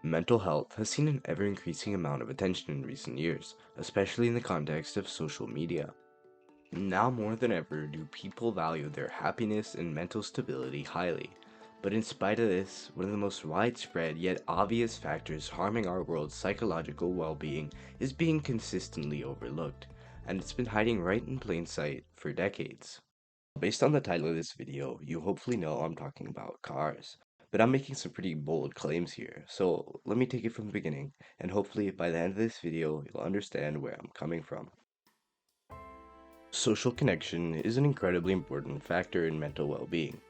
Mental health has seen an ever increasing amount of attention in recent years, especially in the context of social media. Now more than ever do people value their happiness and mental stability highly. But in spite of this, one of the most widespread yet obvious factors harming our world's psychological well being is being consistently overlooked, and it's been hiding right in plain sight for decades. Based on the title of this video, you hopefully know I'm talking about cars. But I'm making some pretty bold claims here, so let me take it from the beginning, and hopefully by the end of this video, you'll understand where I'm coming from. Social connection is an incredibly important factor in mental well-being.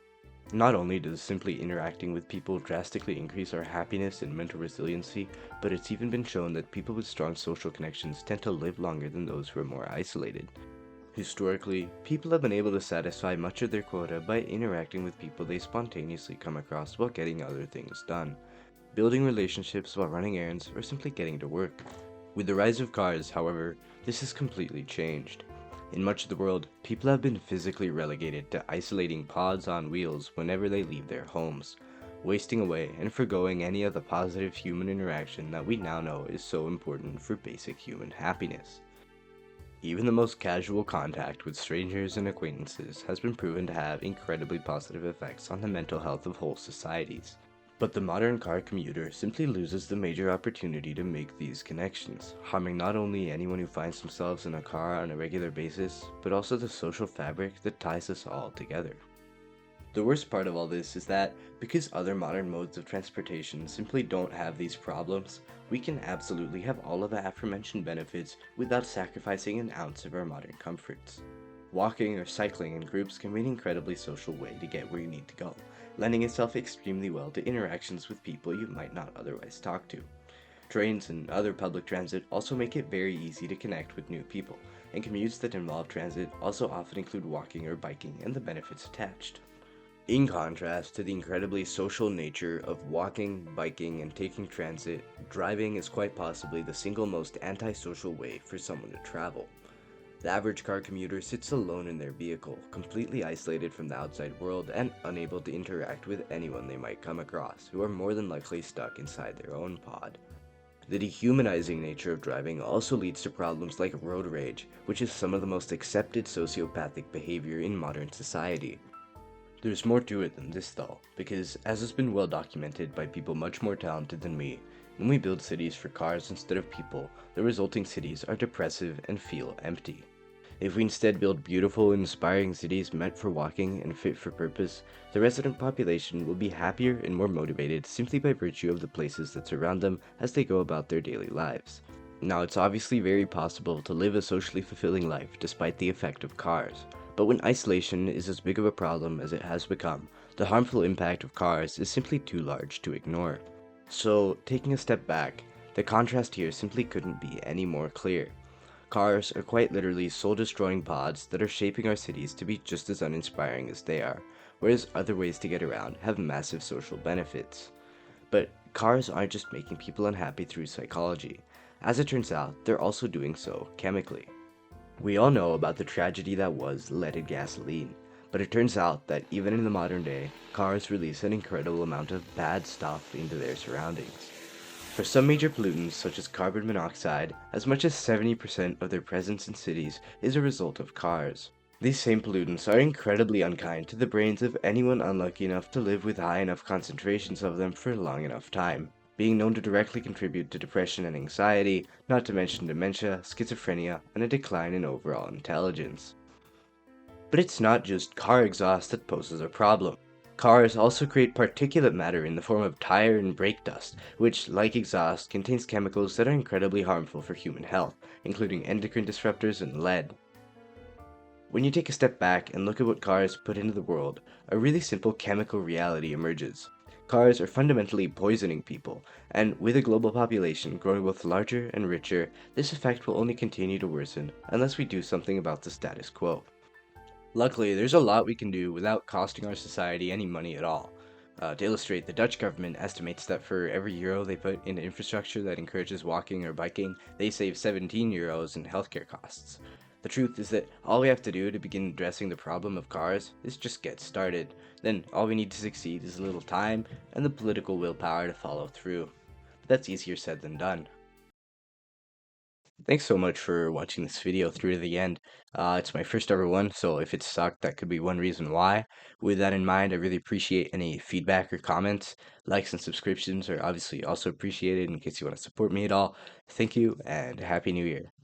Not only does simply interacting with people drastically increase our happiness and mental resiliency, but it's even been shown that people with strong social connections tend to live longer than those who are more isolated. Historically, people have been able to satisfy much of their quota by interacting with people they spontaneously come across while getting other things done, building relationships while running errands, or simply getting to work. With the rise of cars, however, this has completely changed. In much of the world, people have been physically relegated to isolating pods on wheels whenever they leave their homes, wasting away and forgoing any of the positive human interaction that we now know is so important for basic human happiness. Even the most casual contact with strangers and acquaintances has been proven to have incredibly positive effects on the mental health of whole societies. But the modern car commuter simply loses the major opportunity to make these connections, harming not only anyone who finds themselves in a car on a regular basis, but also the social fabric that ties us all together. The worst part of all this is that, because other modern modes of transportation simply don't have these problems, we can absolutely have all of the aforementioned benefits without sacrificing an ounce of our modern comforts. Walking or cycling in groups can be an incredibly social way to get where you need to go, lending itself extremely well to interactions with people you might not otherwise talk to. Trains and other public transit also make it very easy to connect with new people, and commutes that involve transit also often include walking or biking and the benefits attached. In contrast to the incredibly social nature of walking, biking, and taking transit, driving is quite possibly the single most antisocial way for someone to travel. The average car commuter sits alone in their vehicle, completely isolated from the outside world and unable to interact with anyone they might come across, who are more than likely stuck inside their own pod. The dehumanizing nature of driving also leads to problems like road rage, which is some of the most accepted sociopathic behavior in modern society. There's more to it than this though, because as has been well documented by people much more talented than me, when we build cities for cars instead of people, the resulting cities are depressive and feel empty. If we instead build beautiful and inspiring cities meant for walking and fit for purpose, the resident population will be happier and more motivated simply by virtue of the places that surround them as they go about their daily lives. Now, it's obviously very possible to live a socially fulfilling life despite the effect of cars. But when isolation is as big of a problem as it has become, the harmful impact of cars is simply too large to ignore. So, taking a step back, the contrast here simply couldn't be any more clear. Cars are quite literally soul-destroying pods that are shaping our cities to be just as uninspiring as they are, whereas other ways to get around have massive social benefits. But cars aren't just making people unhappy through psychology. As it turns out, they're also doing so chemically. We all know about the tragedy that was leaded gasoline, but it turns out that even in the modern day, cars release an incredible amount of bad stuff into their surroundings. For some major pollutants, such as carbon monoxide, as much as 70% of their presence in cities is a result of cars. These same pollutants are incredibly unkind to the brains of anyone unlucky enough to live with high enough concentrations of them for a long enough time, being known to directly contribute to depression and anxiety, not to mention dementia, schizophrenia, and a decline in overall intelligence. But it's not just car exhaust that poses a problem. Cars also create particulate matter in the form of tire and brake dust, which, like exhaust, contains chemicals that are incredibly harmful for human health, including endocrine disruptors and lead. When you take a step back and look at what cars put into the world, a really simple chemical reality emerges. Cars are fundamentally poisoning people, and with a global population growing both larger and richer, this effect will only continue to worsen unless we do something about the status quo. Luckily, there's a lot we can do without costing our society any money at all. To illustrate, the Dutch government estimates that for every euro they put into infrastructure that encourages walking or biking, they save 17 euros in healthcare costs. The truth is that all we have to do to begin addressing the problem of cars is just get started. Then all we need to succeed is a little time and the political willpower to follow through. That's easier said than done. Thanks so much for watching this video through to the end. It's my first ever one, so if it sucked, that could be one reason why. With that in mind, I really appreciate any feedback or comments. Likes and subscriptions are obviously also appreciated in case you want to support me at all. Thank you, and Happy New Year.